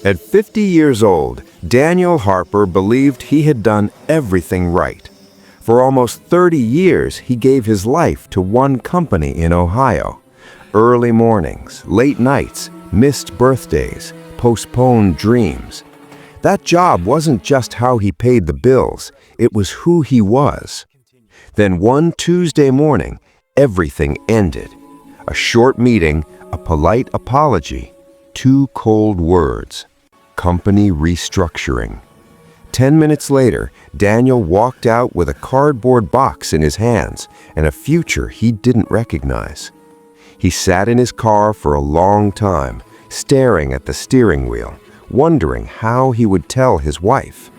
At 50 years old, Daniel Harper believed he had done everything right. For almost 30 years, he gave his life to one company in Ohio. Early mornings, late nights, missed birthdays, postponed dreams. That job wasn't just how he paid the bills, it was who he was. Then one Tuesday morning, everything ended. A short meeting, a polite apology, 2 cold words. Company restructuring. 10 minutes later, Daniel walked out with a cardboard box in his hands and a future he didn't recognize. He sat in his car for a long time, staring at the steering wheel, wondering how he would tell his wife.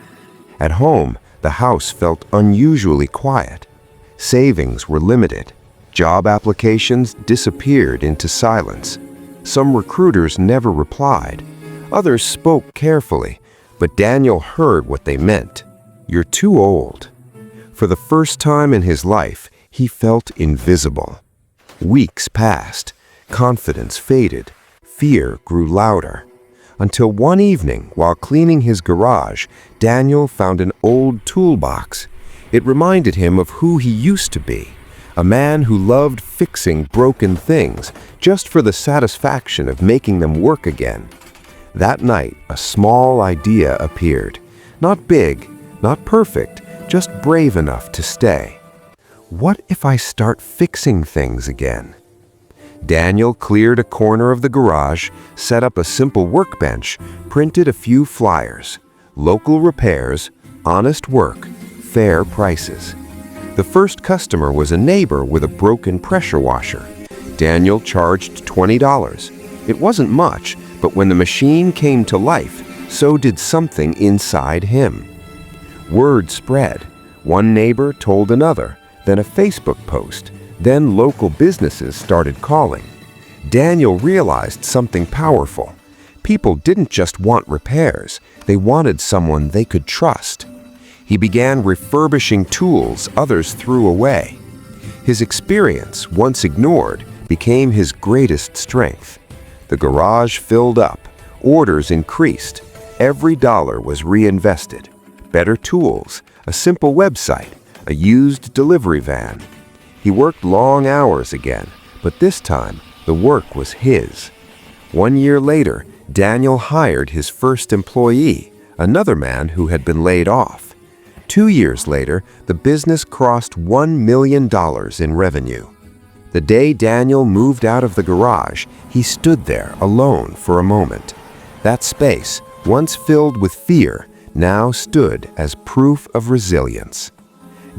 At home, the house felt unusually quiet. Savings were limited. Job applications disappeared into silence. Some recruiters never replied. Others spoke carefully, but Daniel heard what they meant. You're too old. For the first time in his life, he felt invisible. Weeks passed. Confidence faded. Fear grew louder. Until one evening, while cleaning his garage, Daniel found an old toolbox. It reminded him of who he used to be, a man who loved fixing broken things just for the satisfaction of making them work again. That night, a small idea appeared. Not big, not perfect, just brave enough to stay. What if I start fixing things again? Daniel cleared a corner of the garage, set up a simple workbench, printed a few flyers. Local repairs, honest work, fair prices. The first customer was a neighbor with a broken pressure washer. Daniel charged $20. It wasn't much, but when the machine came to life, so did something inside him. Word spread. One neighbor told another, then a Facebook post, then local businesses started calling. Daniel realized something powerful. People didn't just want repairs, they wanted someone they could trust. He began refurbishing tools others threw away. His experience, once ignored, became his greatest strength. The garage filled up, orders increased, every dollar was reinvested. Better tools, a simple website, a used delivery van. He worked long hours again, but this time the work was his. 1 year later, Daniel hired his first employee, another man who had been laid off. 2 years later, the business crossed $1 million in revenue. The day Daniel moved out of the garage, he stood there alone for a moment. That space, once filled with fear, now stood as proof of resilience.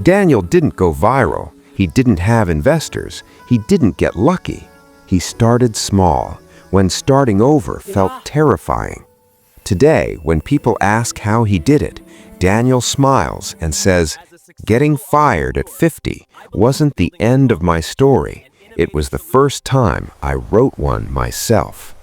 Daniel didn't go viral. He didn't have investors. He didn't get lucky. He started small, when starting over felt terrifying. Today, when people ask how he did it, Daniel smiles and says, "Getting fired at 50 wasn't the end of my story. It was the first time I wrote one myself."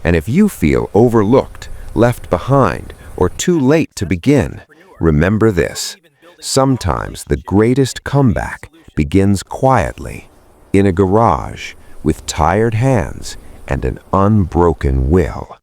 And if you feel overlooked, left behind, or too late to begin, remember this. Sometimes the greatest comeback begins quietly, in a garage, with tired hands and an unbroken will.